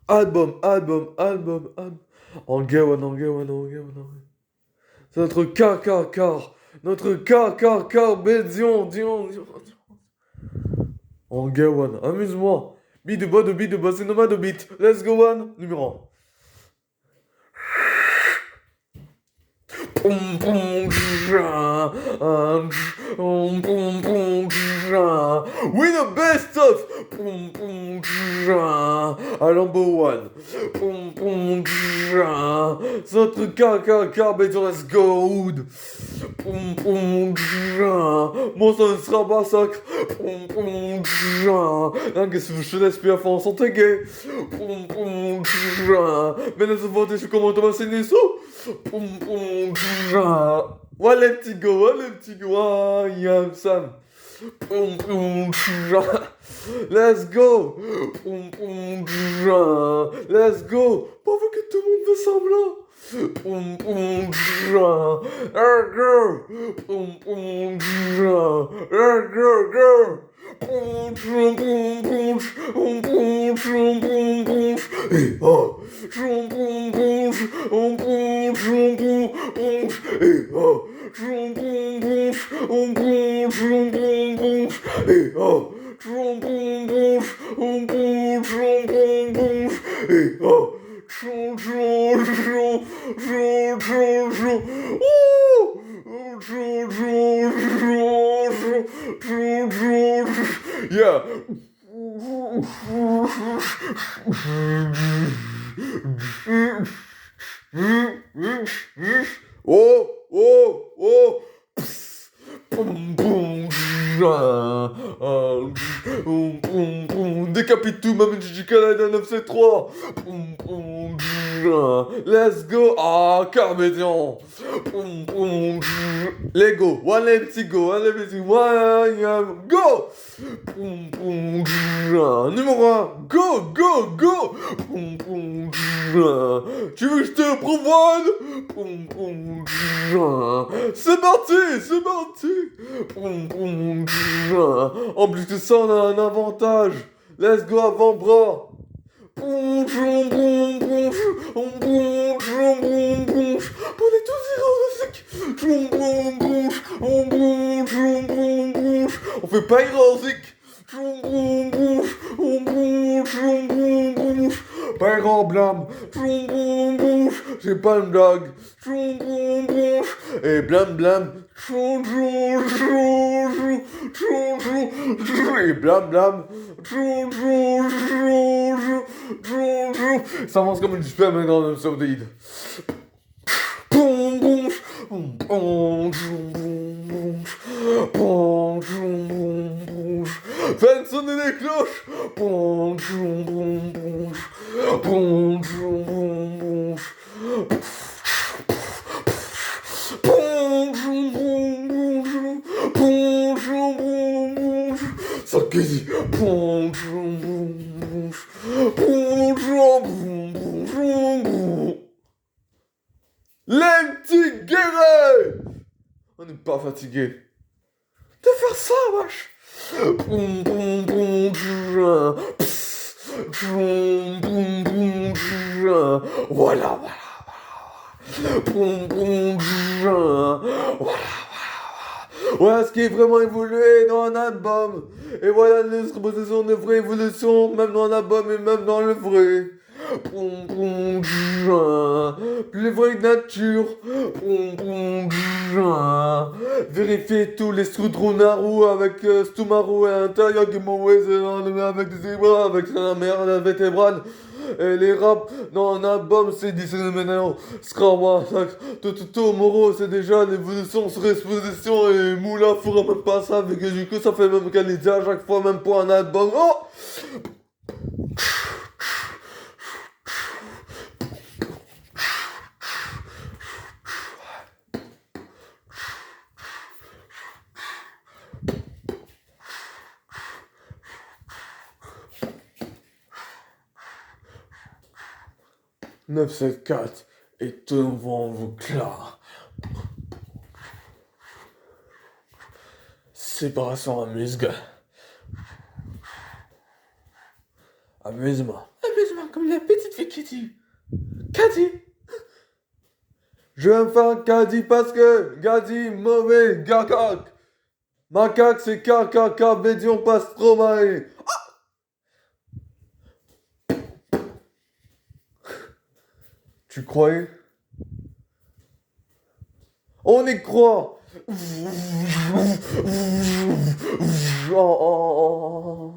Album. En c'est notre car. Notre car, Dion. En amuse-moi. Bide bas, c'est nomade beat. Let's go one, numéro 1. Pom pom ja, pom pom ja. We the best of pom pom ja. À number one. Pom ja. Notre car, béton, let's go. Pom ja. Mon sang sera massacre. Pom ja. Qu'est-ce que je te laisse plus à fond sans te gay. Pom ja. Mais laisse voter, je commence à m'enseigner ça. Wale petit go, yam Sam. Let's go. Let's go. Pourvu que tout le monde fait semblant. Girl. Hey, oh. Hey, oh. Hey, oh. Hey, oh. Yeah. Oh. Pss. Décapite tout, Maman Gigi Canada 973. Let's go. Ah, Carmédian. Lego. One empty go. Go. Numéro 1. Go. Tu veux que je te prouve? C'est parti. En plus de ça, on a un avantage. Let's go avant-bras. On est tous héroïques. On fait pas héroïque. Pas grand blâme. J'ai pas une blague. Et blâme. Et blâme. Ça avance comme une sperme dans un sordide. Faites sonner les cloches. Sarkozy. Les petits guerriers. On n'est pas fatigué de faire ça, wesh. Voilà. Voilà ce qui est vraiment évolué dans un album. Et voilà les propositions de vraie évolution, même dans un album et même dans le vrai. Plus vraie nature. Vérifiez tous les Strudrunaru avec Stumaru et l'intérieur Game avec des zébras, avec la merde vertébrale. Et les raps dans un album, c'est Disneyland, Scrama, Toto Moro, c'est déjà l'évolution sur exposition. Et Moula fera même pas ça, mais que du coup, ça fait même qualité à chaque fois, même pour un album. Oh! 974 est devant vos clats. Séparation amuse-moi. sérieusement, comme la petite fille qui dit. Caddy. Je vais me faire un caddie parce que Gadi, mauvais, gacac. Macaque, c'est caca, bédion, passe trop mal. Tu croyais? On y croit. Oh.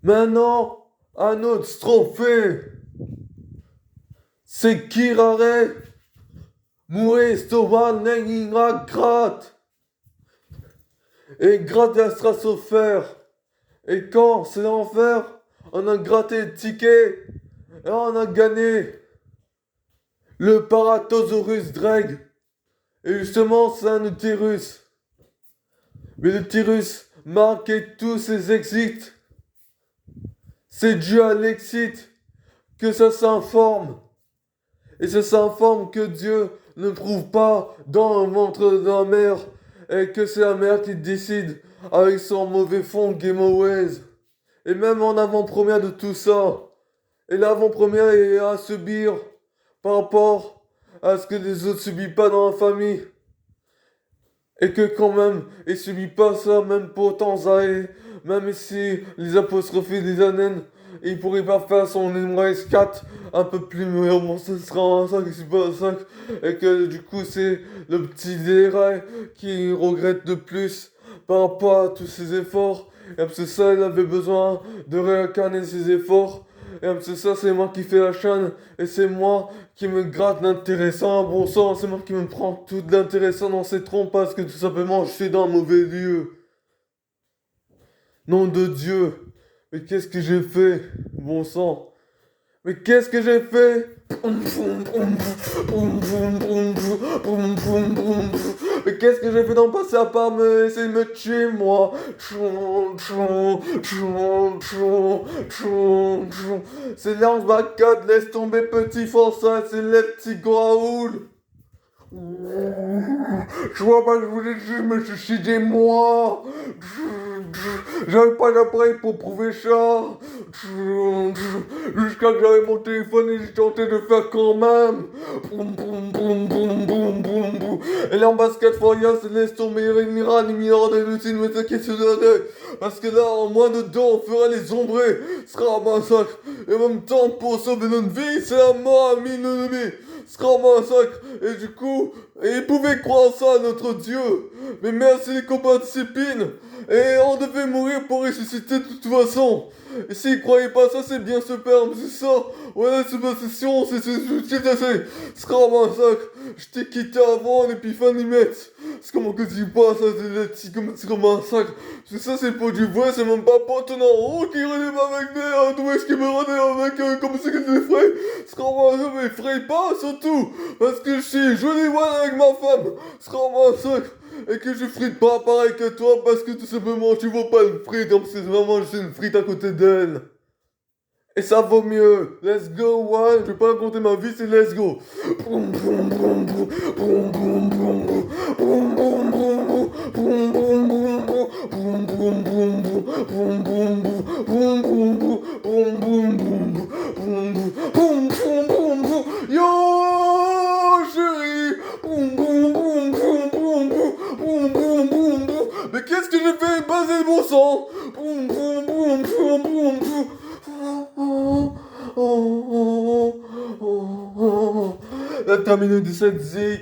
Maintenant, un autre trophée. C'est Kirare. Mourir, Stovan, Nenginra, gratte. Et gratte la stratosphère. Et quand c'est l'enfer, on a gratté le ticket. Et on a gagné le Paratosaurus Dreg. Et justement, c'est un utérus. Mais l'utérus marquait tous ses exits. C'est dû à l'exit que ça s'informe. Et ça s'informe que Dieu ne prouve pas dans le ventre de la mère. Et que c'est la mère qui décide avec son mauvais fond Game Always. Et même en avant-première de tout ça. Et l'avant-première est à subir par rapport à ce que les autres subissent pas dans la famille. Et que quand même, ils subissent pas ça, même pour Tanzanie, même si les apostrophes des anènes, il pourrait pas faire son Embrace 4 un peu plus, mais au moins ce sera un 5 et c'est pas un 5. Et que du coup, c'est le petit dérail qui regrette de plus par rapport à tous ses efforts. Et c'est ça, il avait besoin de réincarner ses efforts. Et c'est ça, c'est moi qui fais la chaîne. Et c'est moi qui me gratte l'intéressant. Bon sang, c'est moi qui me prends tout l'intéressant dans ces troncs parce que tout simplement, je suis dans un mauvais lieu. Nom de Dieu. Mais qu'est-ce que j'ai fait? Bon sang. Mais qu'est-ce que j'ai fait? Mais qu'est-ce que j'ai fait dans le passé à part me essayer de me tuer, moi? C'est Lance Bacade, laisse tomber petit Français, c'est les petits Goraoul. Je vois pas que je voulais juste me suicider moi. J'avais pas d'appareil pour prouver ça. Jusqu'à que j'avais mon téléphone et j'ai tenté de faire quand même. Et là en basket Foria se laisse tomber une mira, les milliards de Lucine, mais t'inquiète sur la tête. Parce que là en moins de temps on fera les ombrés. Ce sera un massacre. Et en même temps pour sauver notre vie, c'est la mort à mine ennemie. Ce sera un massacre. Et du coup, ils pouvaient croire ça à notre Dieu. Mais merci les copains de Sépine. Et on devait mourir pour ressusciter de toute façon. Et s'ils croyaient pas ça, c'est bien se perdre, c'est ça. Ouais, c'est ma session, c'est ce sera un massacre. Je t'ai quitté avant l'épiphanie mette. C'est comment que tu pas ça, c'est comme un massacre. C'est ça, c'est pas du vrai, c'est même pas Ponton en haut qui relève avec des d'où est-ce qu'il me relève avec comme c'est que des frais. Ce sera un massacre, mais frais pas surtout. Parce que je suis joli voilà avec ma femme. Ce sera un massacre. Et que je frite pas pareil que toi parce que tout simplement tu vois pas une frite, donc c'est vraiment juste une frite à côté d'elle. Et ça vaut mieux. Let's go, one. Je vais pas raconter ma vie, c'est let's go. Yo, chérie. Mais qu'est-ce que j'ai fait? Baser le bon sang. La terminée de cette zik.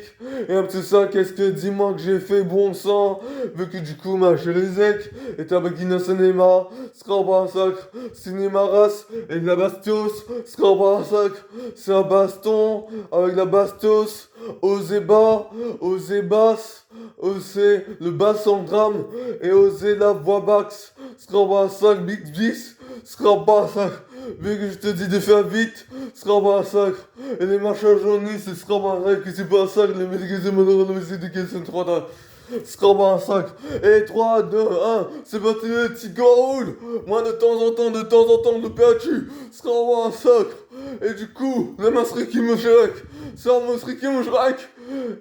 Et un petit ça, qu'est-ce que dis-moi que j'ai fait bon sang. Vu que du coup ma chérie Zek est avec Ina Cinéma, sera pas un sacre, Cinéma race, et de la bastos, sera pas un sacre, c'est un baston, avec la bastos, osez bas, osez basse, osez le basse en drame, et osez la voix basse, sera pas un sacre, big 10, sera pas un sacre. Vu que je te dis de faire vite, ce sera pas un sacre. Et les machins jaunis, ce sera pas un sacre. C'est pas un sacre, les médicaments de c'est des questions 3 ce sera pas un sacre. Et 3, 2, 1, c'est parti les petits roule. Moi de temps en temps, de perdu. Ce sera pas un sacre. Et du coup, la masserie qui me shrek, c'est un masserie qui me shrek.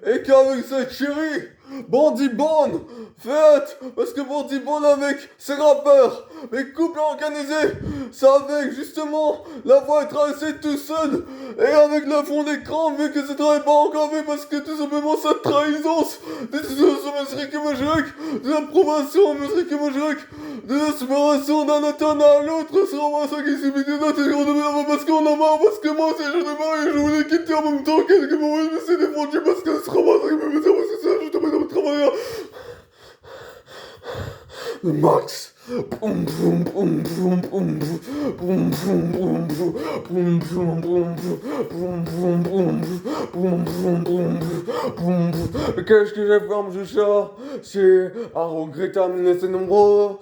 Et qu'avec cette chérie, Bandit Bond, faites, parce que Bandit Bond avec ses rappeurs, les couples organisés, c'est avec justement la voix est tracée tout seul, et avec le fond d'écran, vu que c'est pas encore fait, parce que tout simplement cette trahison, de musique magique, de l'approbation musique magique, de l'aspiration d'un éternel à l'autre, sera moi ça qui subit des notes, parce qu'on a marre, parce que moi c'est je de marié, je voulais quitter en même temps, quelques moments, je me suis défendu, parce que ce sera moi ça qui me fait, parce que ça, je te mets dans le travail. Max. Boum boum boum boum boum boum boum boum boum boum boum boum boum boum boum boum. Qu'est-ce que j'ai fait en ça? C'est à regretter mais c'est nombreux.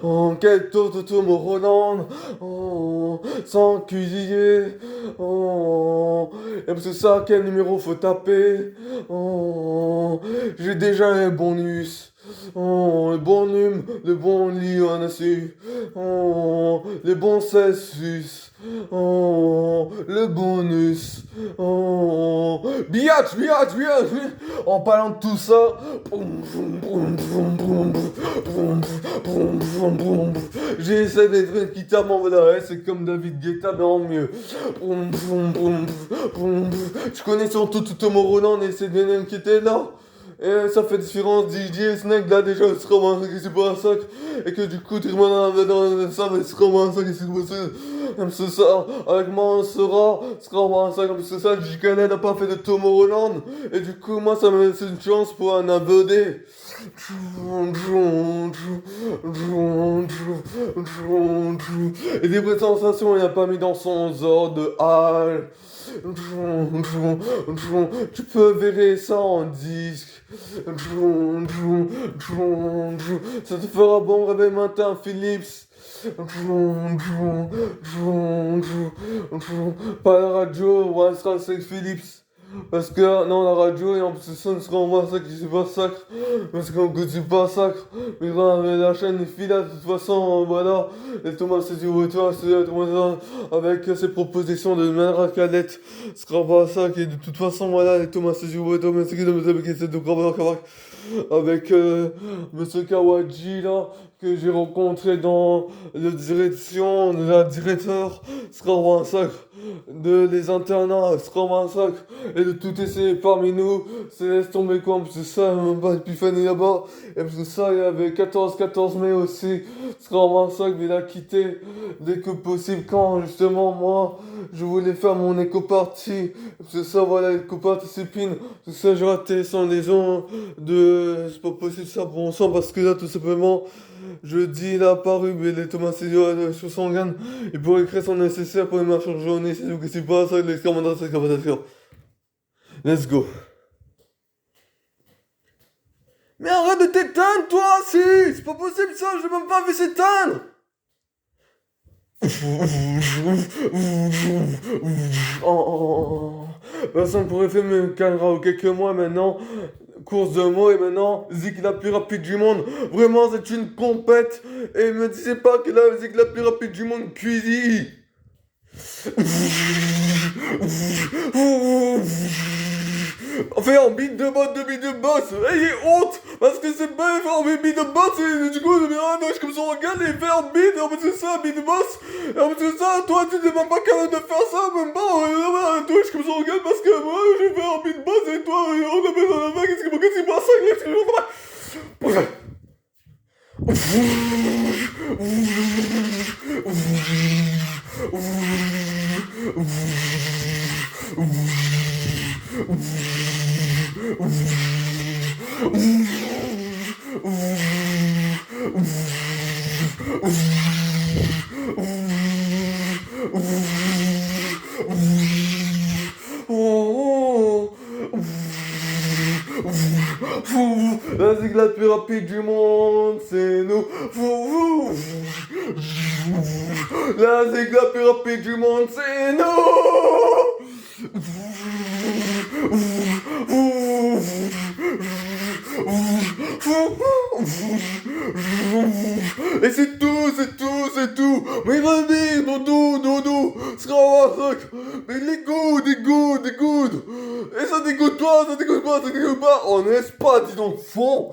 Oh, quel tour de tout mon Roland. Oh, sans cuisiner. Oh, et c'est ça quel numéro faut taper. Oh, j'ai déjà un bonus. Oh, le bon num, le bon lit on a su. Oh, le bon cessus. Oh, le bonus. Oh, biatch, biatch, biatch. En parlant de tout ça, j'essaie d'être une guitare, mais voilà, c'est comme David Guetta, mais en mieux. Je connais surtout Tomo Roland et c'est Daniel qui était là. Et ça fait différence DJ Snake là déjà il se ramasse que c'est pas un sac et que du coup tu remontes dans ça mais il se ramasse que c'est possible comme ça avec moi on sera un sac comme ça JK n'a pas fait de Tom Holland et du coup moi ça me laisse une chance pour un abonné. Et des vraies sensations il n'a pas mis dans son ordre de hall. Tu peux verrer ça en disque. Ça te fera bon réveil matin, Philips. Pas la radio, ouais, sera avec Philips. Parce que non, la radio, et en plus, ça ne sera en moi ça qui c'est pas sacre. Parce qu'en coup, c'est pas sacre. Mais quand la chaîne est fila, de toute façon, voilà. Et Thomas, c'est du retour, avec ses propositions de manière cadette. Ce sera pas ça qui, de toute façon, voilà. Et Thomas, c'est du retour, mais c'est qui de me avec Monsieur Kawaji là que j'ai rencontré dans la direction de la directeur sera un sacre de les internats sera un sacre et de tout essayer parmi nous c'est laisse tomber quoi parce que ça même pas Epiphanie là-bas et parce que ça il y avait 14 mai aussi sera un sacre mais il a quitté dès que possible quand justement moi je voulais faire mon éco-party parce que ça voilà l'éco-participine tout ça j'ai raté sans liaison de c'est pas possible ça pour ensemble parce que là tout simplement jeudi il a apparu mais les Thomas Cézanne sur son gamme il pourrait créer son nécessaire pour les marches en journée c'est donc c'est pas ça l'exclamation let's go mais arrête de t'éteindre toi si c'est pas possible ça je l'ai même pas vu s'éteindre. Personne pourrait faire mieux qu'un quelques mois maintenant. Course de mots et maintenant Zik la plus rapide du monde. Vraiment c'est une compète. Et me disait pas que la Zik la plus rapide du monde cuisine. On fait en beat de boss, ayez honte, parce que c'est pas faire en beat de boss, et du coup, je comme ça, on regarde et fait en beat, et en plus de ça, beat de boss, et en plus de ça, toi, tu n'es même pas capable de faire ça, même pas, toi, je comme ça, on regarde, parce que moi, je fais en beat boss, et toi, on a besoin d'un mec, qu'est-ce que c'est pas ça, qu'est-ce que je fais? La zig la plus rapide du monde, c'est nous. La zig la plus rapide du monde, c'est nous. Et c'est tout. Mais vas-y, doudou, sera un truc. Mais les good. Et ça dégoûte pas, On est m'intéresse pas, dis donc, fond.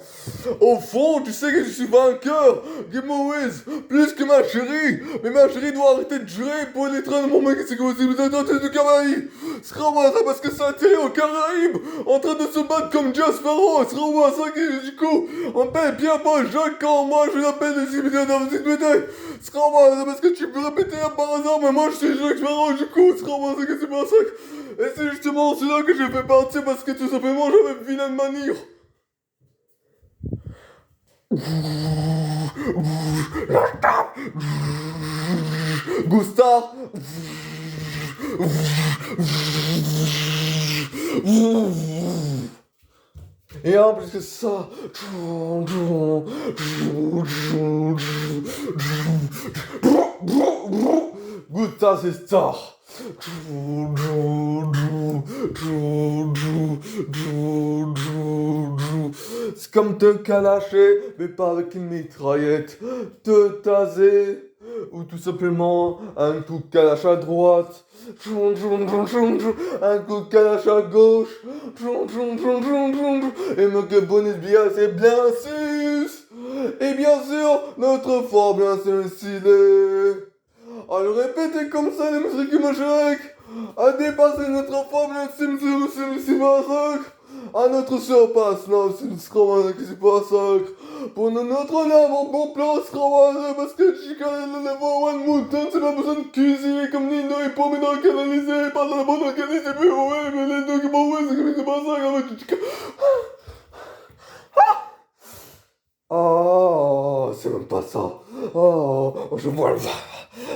Au fond, tu sais que je suis vainqueur. Game Always, plus que ma chérie. Mais ma chérie doit arrêter de jurer pour les trains de mon mec, c'est comme si vous êtes en train de Caraïbes. Ce sera moi ça parce que c'est atterri aux Caraïbes, en train de se battre comme Jack Sparrow. Ce sera moi ça qui, du coup, on paye bien pas Jacques quand moi je l'appelle des immédiats dans cette médaille. Ce sera moi ça parce que tu peux répéter par hasard, mais moi je suis Jacques Sparrow, du coup, ce sera moi ça que c'est pas ça. Et c'est justement cela que j'ai fait partir parce que tout simplement j'avais une vilaine manière. Gustave. Et en plus que ça, Gustave c'est star. C'est comme te calacher, mais pas avec une mitraillette. Te taser, ou tout simplement un coup de calache à droite. Un coup de calache à gauche. Et me bonus bien, c'est bien sus. Et bien sûr, notre fort bien stylé. Alors répétez comme ça les musiques qui me chèquent. À dépasser notre forme, c'est pas ça. À notre surpasse, non, c'est c'est pas ça. Pour notre honneur, mon bon plan sera parce que Chica le level one mouton, c'est pas besoin de cuisiner comme Nino et pour me dans canaliser, pas dans la bonne organisée, mais ouais, mais les documents, ouais, c'est pas ça, comme Chica. Oh, c'est même pas ça. Oh, je vois le vent.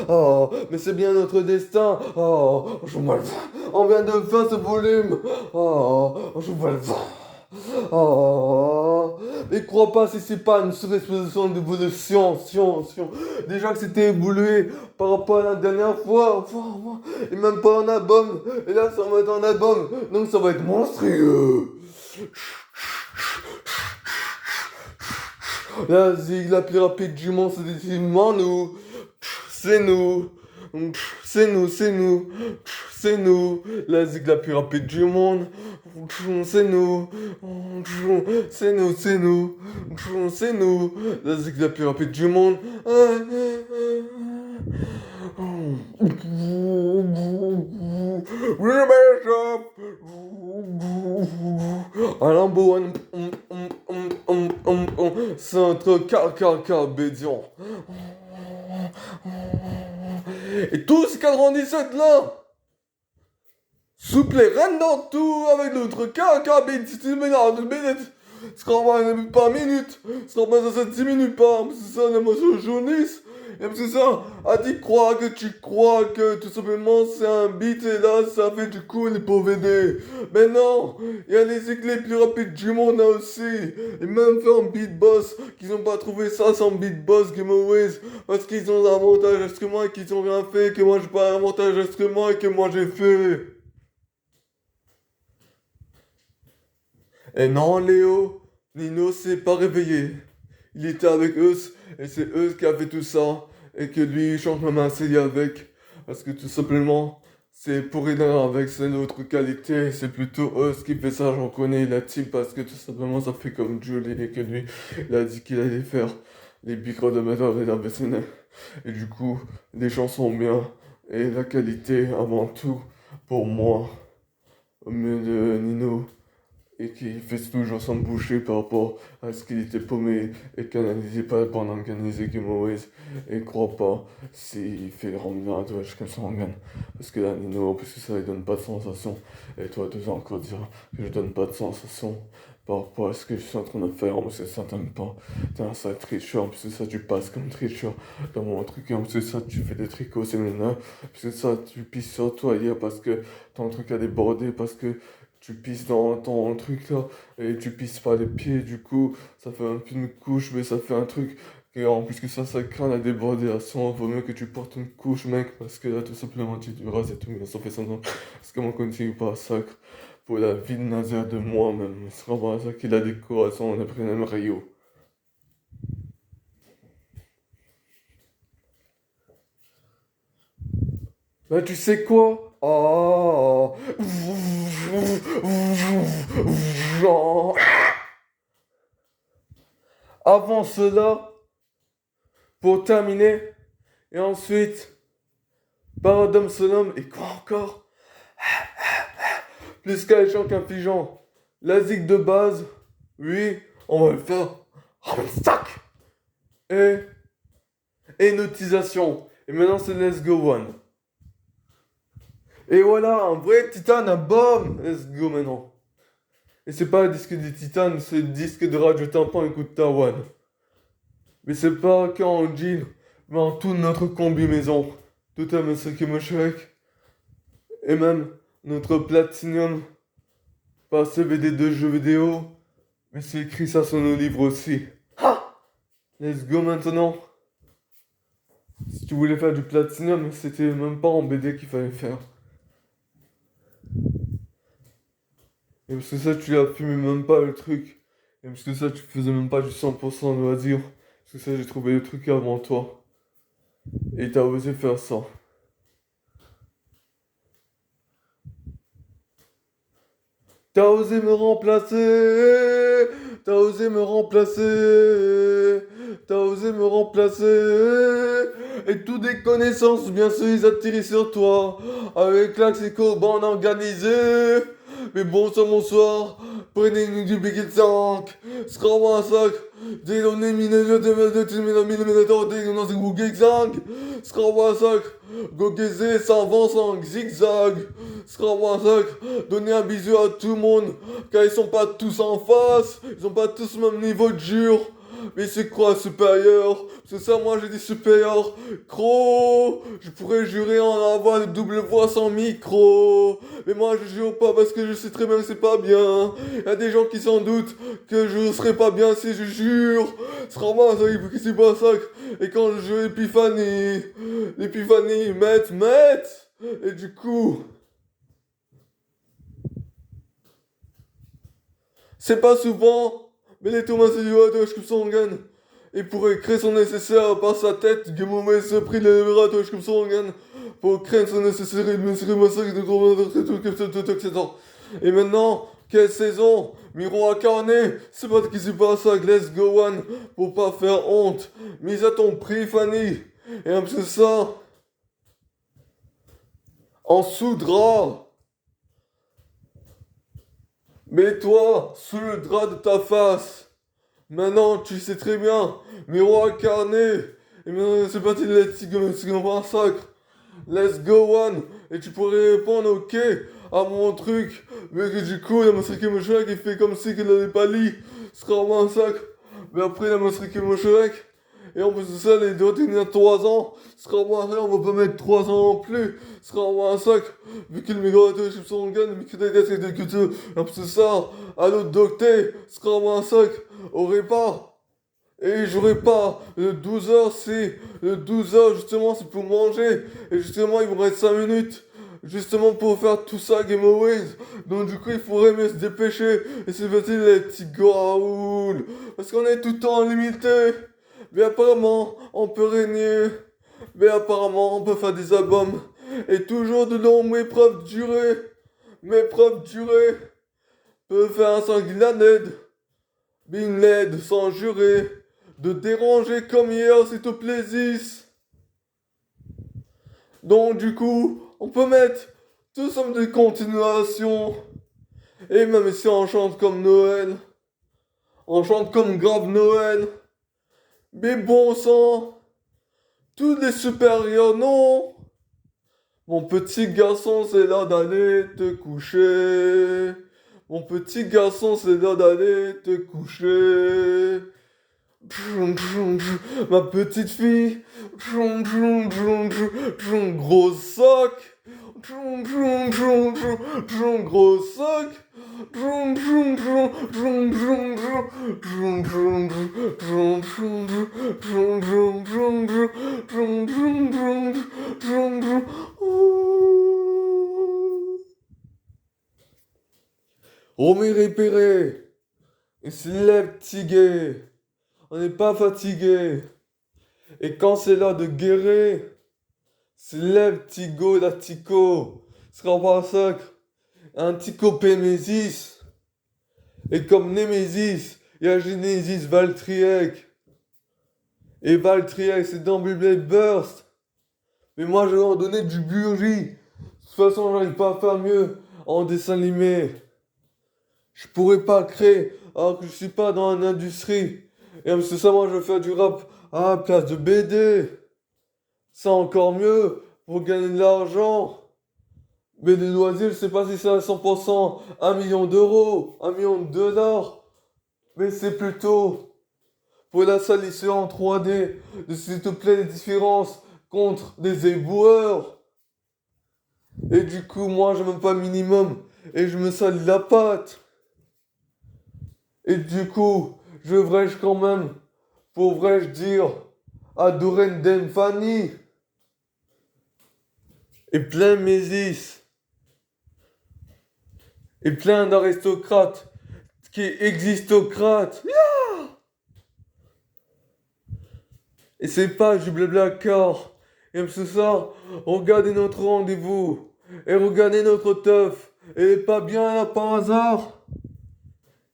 Oh, mais c'est bien notre destin. Oh, je vois le vent. On vient de faire ce volume. Oh, je vois le vent. Oh, mais crois pas si c'est pas une surexposition d'évolution, science. Déjà que c'était évolué par rapport à la dernière fois, et même pas en album, et là ça va être en album, donc ça va être monstrueux. La zig la plus rapide du monde, c'est définitivement nous. C'est nous. C'est nous, c'est nous. C'est nous. La zig la plus rapide du monde. C'est nous. C'est nous, c'est nous. C'est nous. La zig la plus rapide du monde. Alambo one centre KKK Bédion. Et tous ces 97 là, souple rentre dans tout avec notre KKK Bédion. Ce sera pas minute, ce sera pas ça 10 minutes pas, c'est ça la motion journaliste. Et c'est ça, tu crois que tout simplement c'est un beat et là ça fait du coup les pauvres aider. Mais non, il y a les éclairs plus rapides du monde là aussi. Et même faire un beatbox, qu'ils ont pas trouvé ça sans beatbox Game Always. Parce qu'ils ont l'avantage instrument et qu'ils ont rien fait, que moi j'ai pas l'avantage instrument et que moi j'ai fait. Et non Léo, Nino s'est pas réveillé. Il était avec eux, et c'est eux qui a fait tout ça, et que lui il chante même un CD avec, parce que tout simplement, c'est pour aider avec, c'est notre qualité, c'est plutôt eux qui fait ça, j'en connais la team, parce que tout simplement ça fait comme Julie, et que lui, il a dit qu'il allait faire les micros de méthode et d'ABCN. Et du coup, les chansons bien, et la qualité avant tout, pour moi, au mieux de Nino et qui fait toujours son boucher par rapport à ce qu'il était paumé et canalisé pas pendant canalisé Game Always et crois pas s'il fait le rang à toi jusqu'à son organe parce que là Nino parce que ça il donne pas de sensation et toi tu vas encore dire que je donne pas de sensation par rapport à ce que je suis en train de faire parce que ça t'aime pas t'es un sale tricheur parce que ça tu passes comme tricheur dans mon truc et parce que ça tu fais des tricots c'est maintenant parce que ça tu pisses sur toi hier parce que ton truc a débordé parce que tu pisses dans ton truc là et tu pisses pas les pieds du coup ça fait un peu une couche mais ça fait un truc et en plus que ça craint la débordation vaut mieux que tu portes une couche mec parce que là tout simplement tu rases et tout mais ça fait semblant parce que moi continue pas sacre pour la vie de Nazaire de moi-même ce sera pas ça qui la décoration on a pris même Rio. Bah tu sais quoi? Oh. Avant cela, pour terminer, et ensuite, Paradum Sonum, et quoi encore? Plus qu'alléchant qu'infligeant. La zig de base, oui, on va le faire. Oh mais sac! Et, et notisation. Et maintenant c'est Let's Go One. Et voilà, un vrai titane, un bomb! Let's go maintenant. Et c'est pas le disque des titanes, c'est le disque de Radio Tympan, écoute ta one. Mais c'est pas qu'en jean, mais en toute notre combi maison. Tout à Monsieur Kemoshek. Et même notre Platinum. Pas CBD de jeux vidéo. Mais c'est écrit ça sur nos livres aussi. Ha! Let's go maintenant. Si tu voulais faire du Platinum, c'était même pas en BD qu'il fallait faire. Et parce que ça, tu l'as fumé même pas le truc. Et parce que ça, tu faisais même pas du 100% loisir. Parce que ça, j'ai trouvé le truc avant toi. Et t'as osé faire ça. T'as osé me remplacer. T'as osé me remplacer. T'as osé me remplacer. Et toutes des connaissances, bien sûr, ils atterrissent sur toi. Avec l'axico bande organisée. Mais bonsoir. Prenez-nous du Big 5. Scrum 5. Dénommé mineur de Terminator, dénommé Google 5. Scrum 5. Gogézé 125 zigzag. Scrum 5. Donnez un bisou à tout le monde. Car ils sont pas tous en face. Ils ont pas tous le même niveau de jure. Mais c'est quoi supérieur? C'est ça, moi j'ai dit supérieur. Cro, je pourrais jurer en avoir de double voix sans micro. Mais moi je jure pas parce que je sais très bien que c'est pas bien. Y a des gens qui s'en doutent que je serais pas bien si je jure. C'est vraiment ça, que c'est pas ça. Et quand je joue l'épiphanie, met. Et du coup, c'est pas souvent. Mais les Thomas et Yoda, je son gagne. Et pour créer son nécessaire par sa tête, Gamomé se prit les verras, je son gagne. Pour créer son nécessaire, il me serait massacré de tout. Et maintenant, quelle saison? Miro incarné, c'est pas ce qui se passe à Let's Go One pour pas faire honte. Mise à ton prix, Fanny. Et un peu ça, en sous-drap. Mets-toi sous le drap de ta face. Maintenant, tu sais très bien, miroir incarné. Et maintenant, c'est parti de Let's Go Massacre. Let's go one. Et tu pourrais répondre ok à mon truc. Mais que du coup, la Massacre Moshek, il fait comme si qu'il n'avait pas lu. Ce sera un massacre. Mais après, la Massacre Moshek. Et en plus de ça, les deux il y a 3 ans. Ce sera un massacre, on va pas mettre 3 ans non plus. Ce sera un massacre. Vu que le migrateur, je son gun, mais que des que en plus de ça, à l'autre docteur, ce sera un massacre. Aurait pas. Et j'aurais pas. Le 12h, c'est. Le 12h, justement, c'est pour manger. Et justement, il me reste 5 minutes. Justement, pour faire tout ça, Game Away. Donc, du coup, il faudrait mieux se dépêcher. Et c'est facile, les petits Raoul. Parce qu'on est tout le temps limité. Mais apparemment, on peut régner. Mais apparemment, on peut faire des albums. Et toujours de longues épreuves durées. Mes preuves durées. Peut faire un sanguinanède. Bin LED sans jurer. De déranger comme hier, c'est au plaisir. Donc du coup, on peut mettre tout ça des continuations. Et même si on chante comme Noël, on chante comme grave Noël. Mais bon sang, tous les supérieurs, non. Mon petit garçon, c'est l'heure d'aller te coucher. Mon petit garçon, c'est l'heure d'aller te coucher. Ma petite fille, gros sac, gros sac, Romy Répéré, il se lève tigué. On n'est pas fatigué. Et quand c'est l'heure de guérir, se lève Tigo la Tico. Sera pas sacre. Un Tico Pémésis. Et comme Némésis, Il y a Genesis Valtryek. Et Valtryek, c'est dans Beyblade Burst. Mais moi, je vais en donner du Burgi. De toute façon, j'arrive pas à faire mieux en dessin animé. Je pourrais pas créer alors que je suis pas dans l'industrie. Et c'est ça, moi, je veux faire du rap à la place de BD. C'est encore mieux pour gagner de l'argent. Mais les loisirs, je sais pas si c'est à 100%, 1 million d'euros, 1 million de dollars. Mais c'est plutôt pour la salissure en 3D, de s'il te plaît les différences contre des éboueurs. Et du coup, moi, je même pas le minimum. Et je me salis la patte. Et du coup, je devrais-je quand même, pourrais-je dire, à Doreen Demfani. Et plein Mésis. Et plein d'aristocrates qui existocrates. Et c'est pas du blabla car. Et même ce soir, regardez notre rendez-vous. Et regardez notre teuf. Elle est pas bien là par hasard.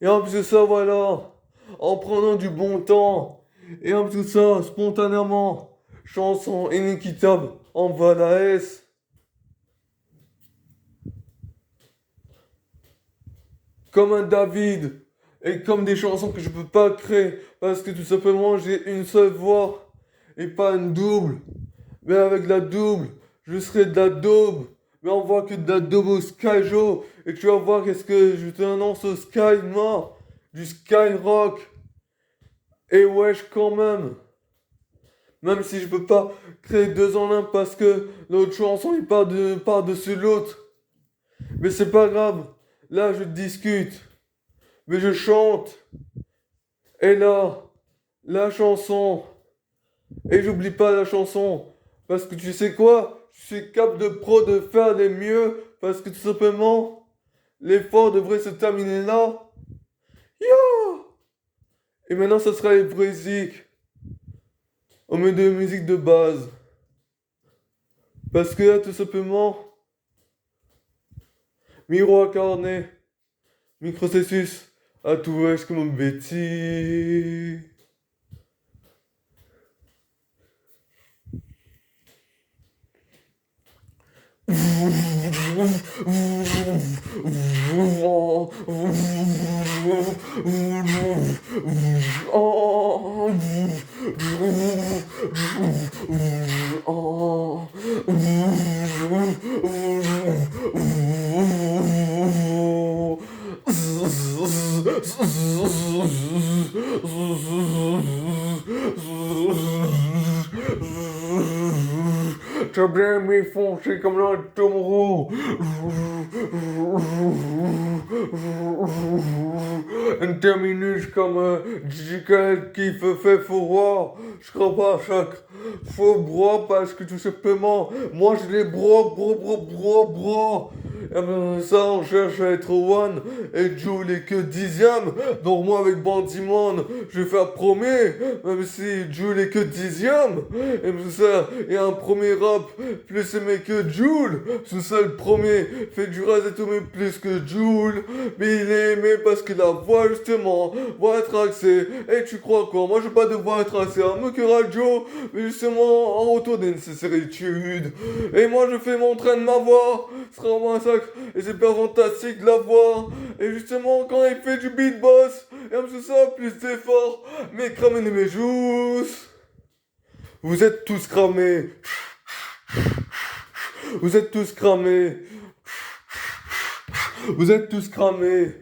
Et en plus de ça, voilà. En prenant du bon temps. Et en plus de ça, spontanément. Chanson inéquitable en bas la S. Comme un David. Et comme des chansons que je peux pas créer. Parce que tout simplement, j'ai une seule voix. Et pas une double. Mais avec la double, je serai de la daube. Mais on voit que de la daube au Sky Joe. Et tu vas voir qu'est-ce que je t'annonce au Sky, moi. Du Skyrock. Et wesh quand même. Même si je peux pas créer deux en un parce que l'autre chanson il part dessus l'autre. Mais c'est pas grave. Là je discute. Mais je chante. Et là, la chanson. Et j'oublie pas la chanson. Parce que tu sais quoi? Je suis capable de pro de faire des mieux. Parce que tout simplement, l'effort devrait se terminer là. Yo! Et maintenant, ça sera les musiques. Au milieu de musique de base. Parce que là, tout simplement, Miro incarné, Microcessus, à tout wesh comme un Betty. T'as bien aimé foncer comme un taureau. Un terminus comme un digital qui fait fureur. Je crois pas à chaque faux bras parce que tout simplement, moi j'ai des bras. Et ben ça, on cherche à être one et Jules est que 10ème. Donc moi avec Bandimon, je vais faire premier, même si Jules est que 10ème. Et tout ça, et un premier rap plus aimé que Jules. Tout ça, le premier fait du rase et tout, mais plus que Jules. Mais il est aimé parce que la voix, justement, va être axée. Et tu crois quoi? Moi, je veux pas devoir être axé à que radio, mais justement, en retour d'insincéritude. Et moi, je fais mon train de ma voix. Ce sera un massacre. Et c'est pas fantastique de la voir. Et justement, quand il fait du beatbox, et comme ça, plus d'efforts. Mais cramez mes joues. Vous êtes tous cramés. Vous êtes tous cramés. Vous êtes tous cramés.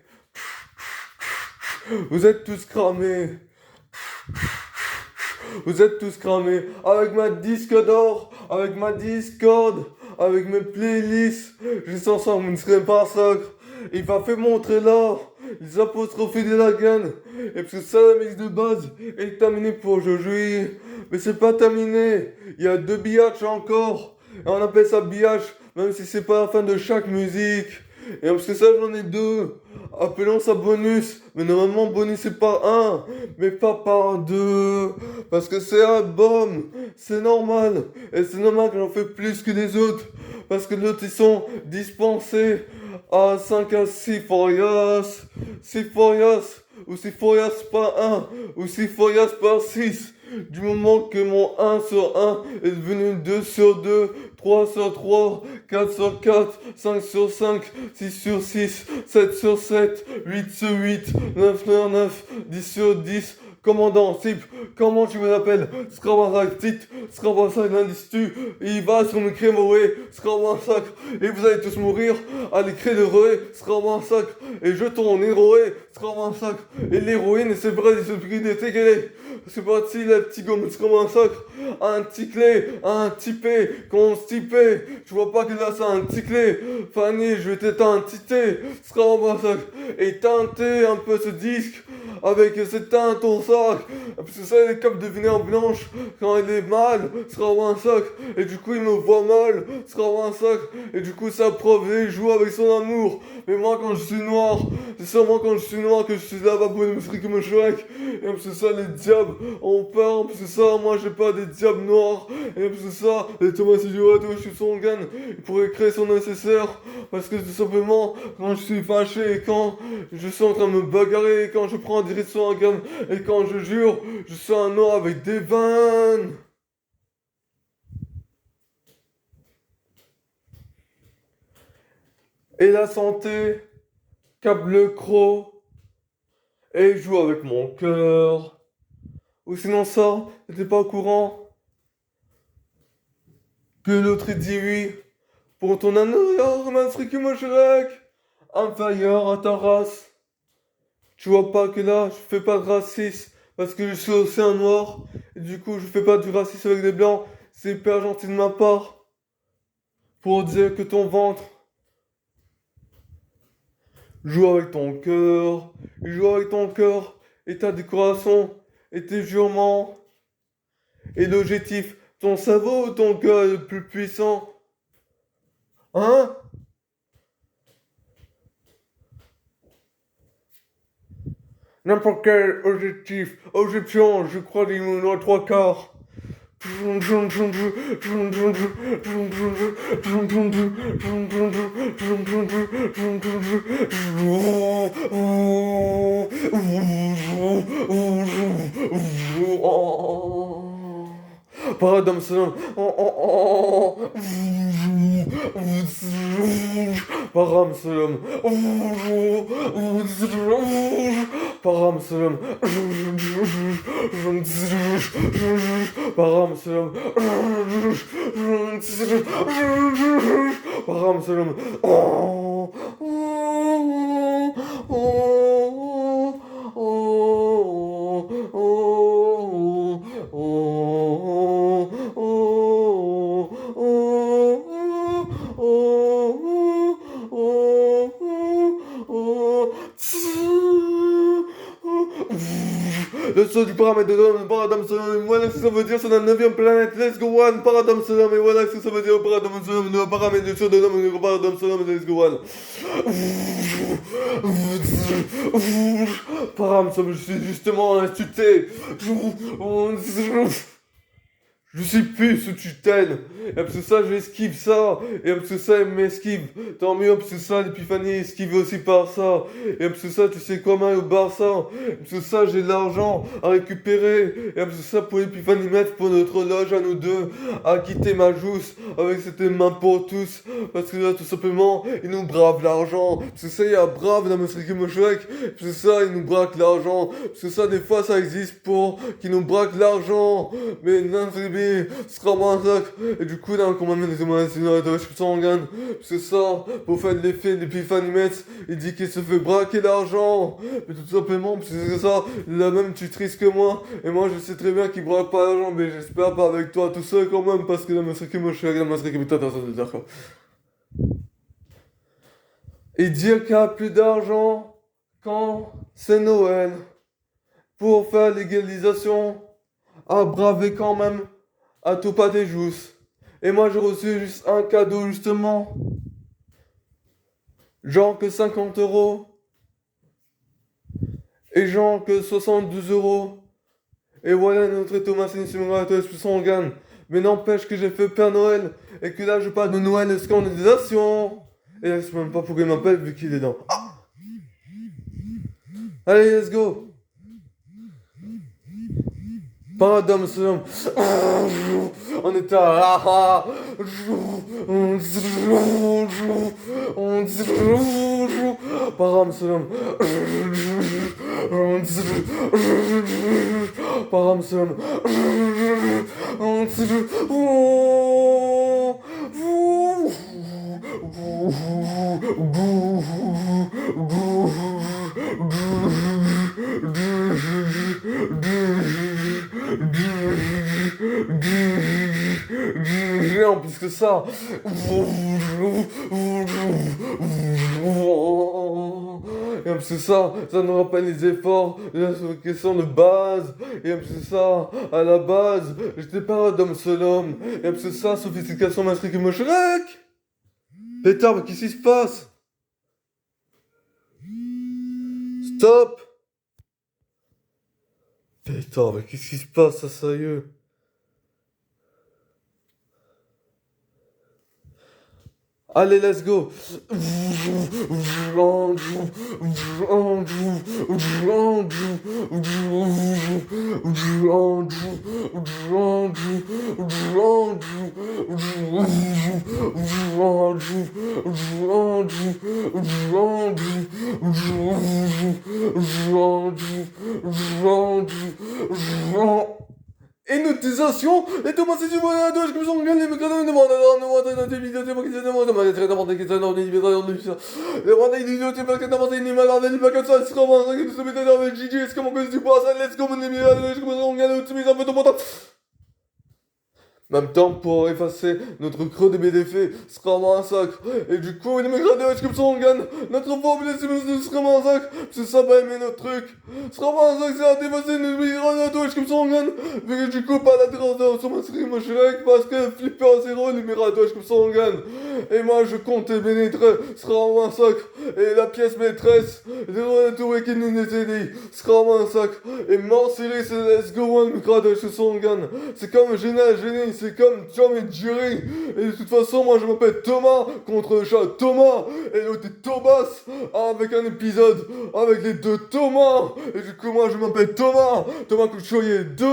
Vous êtes tous cramés. Vous êtes tous cramés. Avec ma disque d'or, avec ma Discord, avec mes playlists, juste ensemble, vous ne serez pas sacre. Il va faire montrer là les apostrophes de la gaine. Et parce que ça, la mix de base est terminée pour aujourd'hui. Mais c'est pas terminé. Il y a 2 biatchs encore. Et on appelle ça biatch, même si c'est pas la fin de chaque musique. Et parce que ça, j'en ai deux. Appelons ça bonus. Mais normalement, bonus c'est par un, mais pas par deux. Parce que c'est un bomb. C'est normal. Et c'est normal que j'en fais plus que les autres. Parce que les autres, ils sont dispensés à 5 à 6 Forias. 6 Forias. Ou 6 Forias par un. Ou 6 Forias par 6. Du moment que mon 1 sur 1 est devenu 2 sur 2, 3 sur 3, 4 sur 4, 5 sur 5, 6 sur 6, 7 sur 7, 8 sur 8, 9 sur 9, 10 sur 10. Commandant Sip, comment tu me l'appelles? Scramasac Tit, Scramasac l'indice-tu, il va sur le crème Roé, Scramasac, et vous allez tous mourir à l'écrit de Roé, Scramasac, et jetons Héroé, Scramasac, et l'héroïne, c'est vrai, c'est le prix des téguélés. C'est parti, la petite gomme, Scramasac, un petit clé, un tipé, qu'on se tipé, tu vois pas que là c'est un petit clé, Fanny, je vais t'éteindre un tité, Scramasac, et teinter un peu ce disque, avec cette teinte au sac, parce que ça il est capable de venir blanche quand il est mal, sera un sac, et du coup il me voit mal, sera un sac, et du coup ça prouve et il joue avec son amour. Mais moi quand je suis noir, c'est seulement quand je suis noir que je suis là-bas pour me fric comme Shrek, et parce que ça les diables ont peur, parce que ça moi j'ai pas des diables noirs, et parce que ça les Thomas Idioto, je suis son gun, il pourrait créer son nécessaire, parce que tout simplement quand je suis fâché et quand je suis en train de me bagarrer, et quand je prends des risques sur un gun, et quand je jure, je suis un noir avec des vannes. Et la santé, câble croc, et joue avec mon cœur. Ou sinon ça, t'étais pas au courant que l'autre il dit oui pour ton honneur, ma que Shrek, inférieur à ta race. Tu vois pas que là, je fais pas de racisme parce que je suis aussi un noir. Et du coup, je fais pas du racisme avec des blancs. C'est hyper gentil de ma part pour dire que ton ventre joue avec ton cœur. Il joue avec ton cœur et ta décoration et tes jurements. Et l'objectif, ton cerveau ou ton cœur est le plus puissant? Hein? N'importe quel objectif, objection, je crois qu'il nous en a trois quarts. Paradam salam. Param salam. Param salam. Param salam. Param salam. Le saut du paramètre de l'homme, Paradam Salam, et voilà ce que ça veut dire sur la 9ème planète, let's go one, Paradam Salam, et voilà ce que ça veut dire, Paradam Salam, le paramètre du saut de l'homme, le Paradam Salam, let's go one. Param Salam, je suis justement instituté. Je suis plus sous tutelle. Et parce que ça, j'esquive ça. Et parce que ça, elle m'esquive. Tant mieux, parce que ça, l'épiphanie esquive aussi par ça. Et parce que ça, tu sais comment au Barça. Et parce que ça, j'ai de l'argent à récupérer. Et parce que ça, pour l'épiphanie mettre pour notre loge à nous deux, à quitter ma jousse avec cette main pour tous. Parce que là, tout simplement, ils nous bravent l'argent. Parce que ça, il y a brave dans Monsieur Shrek. Parce que ça, ils nous braquent l'argent. Parce que ça, des fois, ça existe pour qu'ils nous braquent l'argent. Mais non, sera un sac. Et du coup, là, qu'on m'amène les émotions dans la sanguine. C'est ça, pour faire l'effet d'épiphanie Metz, il dit qu'il se fait braquer l'argent. Mais tout simplement, parce que c'est ça, il a même tutrice que moi. Et moi, je sais très bien qu'il braque pas l'argent, mais j'espère pas avec toi tout seul quand même, parce que la masque que moi je suis avec la masque que toi, d'accord. Et dire qu'il n'y a plus d'argent quand c'est Noël pour faire l'égalisation à braver quand même à tout pas des jousses. Et moi j'ai reçu juste un cadeau justement. Genre que 50 €. Et genre que 72 €. Et voilà notre Thomas Simulator Sangan. Mais n'empêche que j'ai fait Père Noël. Et que là je parle de Noël scandalisation. Et là je sais même pas pourquoi il m'appelle vu qu'il est dans. Ah, allez, let's go. Pardon, monsieur. On était à. Pardon, monsieur. Pardon, monsieur. En plus que ça. Et en plus que ça nous rappelle les efforts, la question de base. Et en plus que ça, à la base, j'étais pas d'homme seul homme. Et en plus que ça, sophistication mastrique et me Shrek. Pétard, mais qu'est-ce qui se passe? Stop! Pétard, mais qu'est-ce qui se passe, ça, sérieux? Allez, let's go. Hypnotisation et Thomas c'est du bonheur de je me sens gagné mais quand même demande des vidéos c'est moi qui te demande de très demandé qui te demande des vidéos de ça les rwandais des vidéos c'est pas que t'as ni malade ni pas que ça c'est comment ça que tu te mets dans le GG c'est comment que tu passes let's go mon ami je me sens gagné tu mets un peu de mon temps. Même temps pour effacer notre creux de BDF sera un massacre. Et du coup, il me gradé comme ça on gagne. Notre formule sera un massacre. C'est ça pas aimer notre truc. Sera un massacre, c'est à dépasser une gradé comme ça on gagne. Mais que du coup, pas l'intérêt sur ma série, moi Shrek, parce que flipper à zéro, les miradouages comme ça on gagne. Et moi je compte pénétrer, sera un massacre. Et la pièce maîtresse, de tout qui nous dit, sera un massacre. Et mon série, c'est Let's Go One, le gradage comme ça on gagne. C'est comme génie, c'est comme Tom et Jerry. Et de toute façon, moi je m'appelle Thomas contre le chat Thomas. Et l'autre est Thomas. Avec un épisode avec les deux Thomas. Et du coup, moi je m'appelle Thomas. Thomas Couturier 2.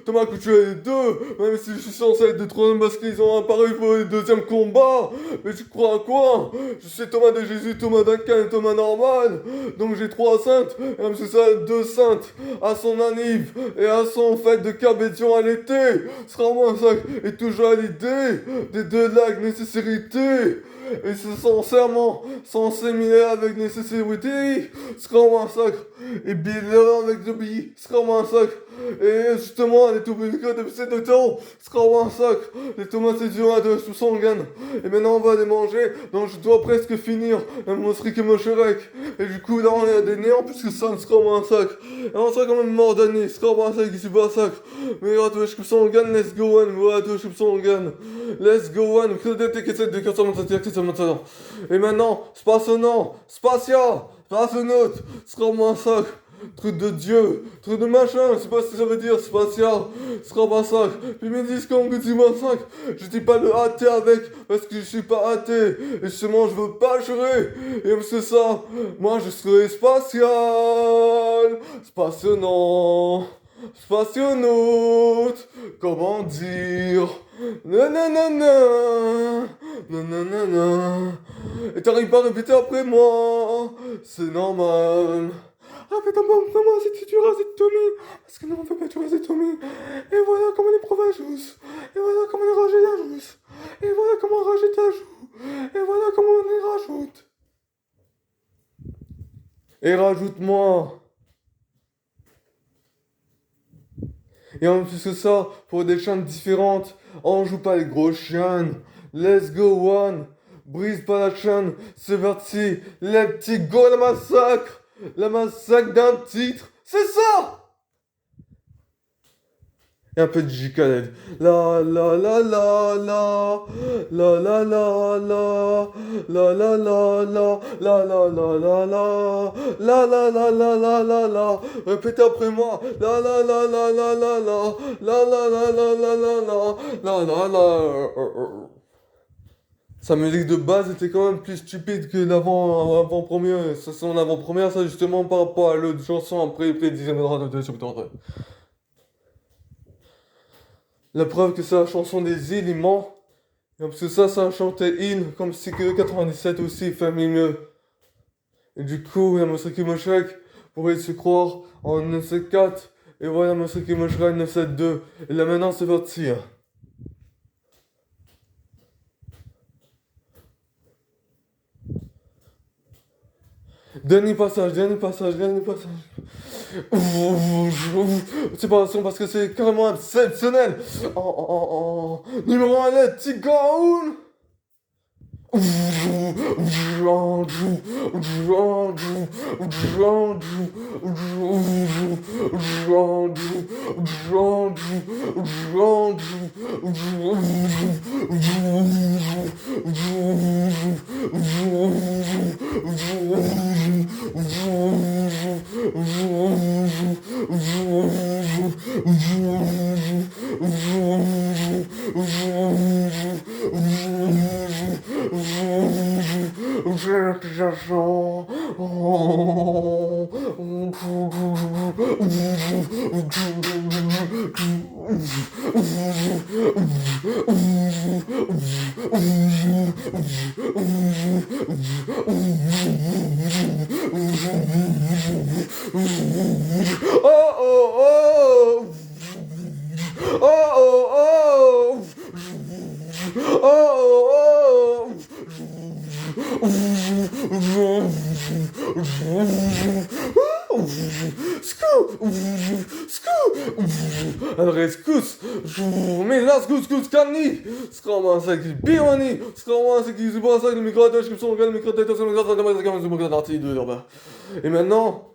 Thomas Couturier 2. Même si je suis censé être de troisième parce qu'ils ont apparu pour le deuxième combat. Mais tu crois à quoi? Je suis Thomas de Jésus, Thomas d'Aquin et Thomas normal. Donc j'ai 3 saintes. Et même si ça, 2 saintes. À son anniv et à son fête de Cabétion à l'été. Ce sera moins ça. Et toujours à l'idée des deux lacs nécessité. Et c'est sincèrement censé miner avec nécessité. Ce sera un massacre. Et Bill avec The Bee. Ce sera un massacre. Et justement, les tout publics de ces temps. Ce sera un massacre. Les tomates et du de sous sanguine. Et maintenant on va les manger. Donc je dois presque finir un monstre que mon Shrek. Et du coup là on est à des néants puisque ça ne sera un massacre. Et on sera quand même mort d'année. Ce sera un massacre qui se massacre. Mais à toi je coupe son gun. Let's go one. Voilà toi je coupe son gun. Let's go one. Et maintenant, spatial, spationaute, sera un massacre. Truc de Dieu, truc de machin, je sais pas ce que ça veut dire, spatial, sera massacre. Puis ils me disent comment que tu massacres. Je dis pas le athée avec, parce que je suis pas athée. Et justement, je veux pas jurer. Et comme c'est ça, moi je serai spatial, spationant, spationaute, comment dire. Nanana, nanana. Et t'arrives pas à répéter après moi, c'est normal. Ah putain, maman, si tu rases Tommy. Parce que non, on peut pas tout raser Tommy. Et voilà comment les provas jouent. Et voilà comment on rajoute la joue. Et voilà comment on rajoute la joue. Et voilà comment on y rajoute. Et rajoute-moi. Et en plus que ça, pour des chaînes différentes, on joue pas les gros chiens. Let's go one. Brise pas la chaîne. C'est parti. Les petits go la massacre. La massacre d'un titre. C'est ça! Et un peu de J. Khaled. La la la la la. La la la la. La la la la. La la la la la. La la la la la la la. Répétez après moi. La la la la la la la. La la la la la la la. La la la. Sa musique de base était quand même plus stupide que l'avant-première. Ça, son avant-première, ça justement par rapport à l'autre chanson après, il prédisait le droit de sur le. La preuve que c'est la chanson des îles, il ment. Parce que ça chantait île, comme si que 97 aussi fait mieux. Et du coup, la Mosriki Moshek pourrait se croire en 974. Et voilà, Mosriki Moshek 972. Et là maintenant, c'est parti. Dernier passage, dernier passage, dernier passage. C'est pas son parce que c'est carrément exceptionnel. Numéro 1, let's go. Oh oh oh! Oh oh oh! Oh oh! Scoop! Scoop! Rescousse! Mais là, scoop, canni! Scrama, qui bironi! Scrama, qui se passe avec le micro-attache qui sont le micro-attache, et maintenant,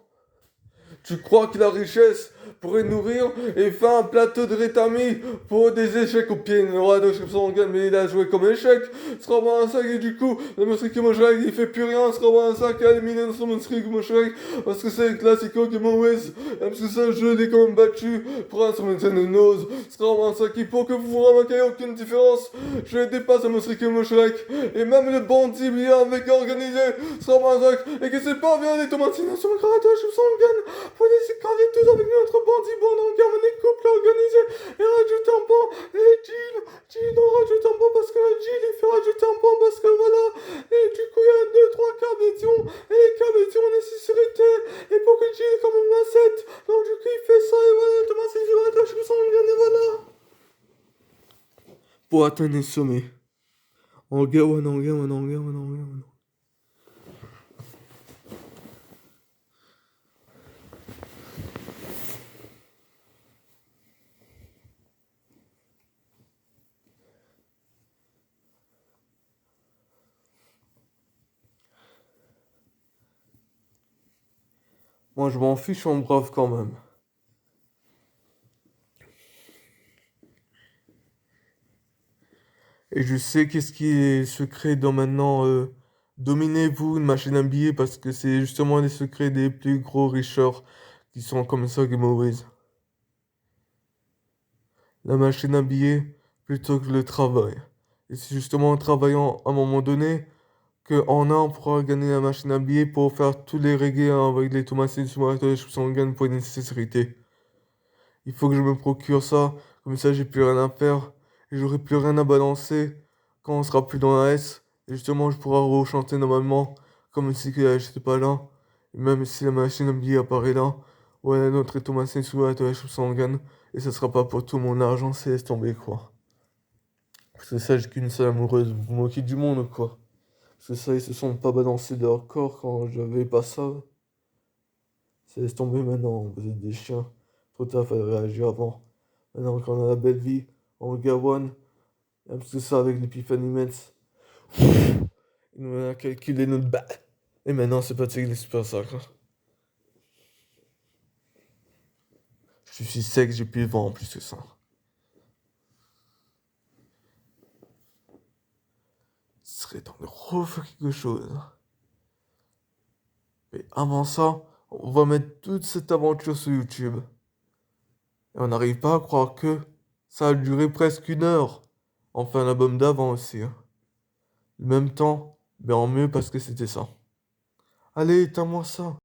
tu crois que la richesse pourrait nourrir et faire un plateau de rétami pour des échecs au pied. Le roi de Shipsongan, mais il a joué comme échec. Ce sera vraiment un sac et du coup, le Mosrik Moshek, il fait plus rien. Ce sera vraiment un sac à éliminer dans son Mosrik Moshek parce que c'est le classico qui Mowes. Parce que ce jeu, il est quand même battu pour un sur de nose. Ce sera vraiment un sac il faut que vous vous remarquiez aucune différence. Je dépasse le Mosrik Moshek et même le bandit bien avec organisé. Ce sera vraiment un sac et que c'est pas bien des tomatines sur le roi de Shipsongan. Faut laisser caler tous avec notre bandit bon en gamme des couples organisés et rajouter un pan et Jill on rajoute un pan parce que Jill il fait rajouter un pan parce que voilà et du coup il y a 2-3 quarts d'étion et les quarts d'étion nécessité et pour que Jill est quand même un 7 donc du coup il fait ça et voilà Thomas c'est du ratage que ça on gagne et voilà pour atteindre les sommets en gawan. Moi, je m'en fiche en brave quand même. Et je sais qu'est-ce qui est secret dans maintenant dominez-vous une machine à billets parce que c'est justement les secrets des plus gros richeurs qui sont comme ça Game Always. La machine à billets plutôt que le travail. Et c'est justement en travaillant à un moment donné que en un on pourra gagner la machine à billets pour faire tous les reggae avec les tomates sur les gagne pour une nécessité. Il faut que je me procure ça, comme ça j'ai plus rien à faire et j'aurai plus rien à balancer quand on sera plus dans la S. Et justement, je pourrai rechanter normalement, comme si que j'étais pas là. Et même si la machine à billets apparaît là, ouais, notre Thomasin sous la toile sanguine, et ça sera pas pour tout mon argent, c'est laisse tomber quoi. Parce que ça, j'ai qu'une seule amoureuse, vous moquez du monde quoi. Parce que ça, ils se sont pas balancés de leur corps quand j'avais pas ça. C'est laisse tomber maintenant, vous êtes des chiens. Trop tard, fallait réagir avant. Maintenant qu'on a la belle vie, en Gawan, parce que ça avec l'Epiphany Mets, il nous a calculé notre balle. Et maintenant, c'est pas les super sacres. Je suis sec, j'ai plus de vent en plus que ça. serait temps de refaire quelque chose. Mais avant ça, on va mettre toute cette aventure sur YouTube. Et on n'arrive pas à croire que ça a duré presque 1 heure. Enfin, l'album d'avant aussi, hein. En même temps, mais en mieux parce que c'était ça. Allez, éteins-moi ça.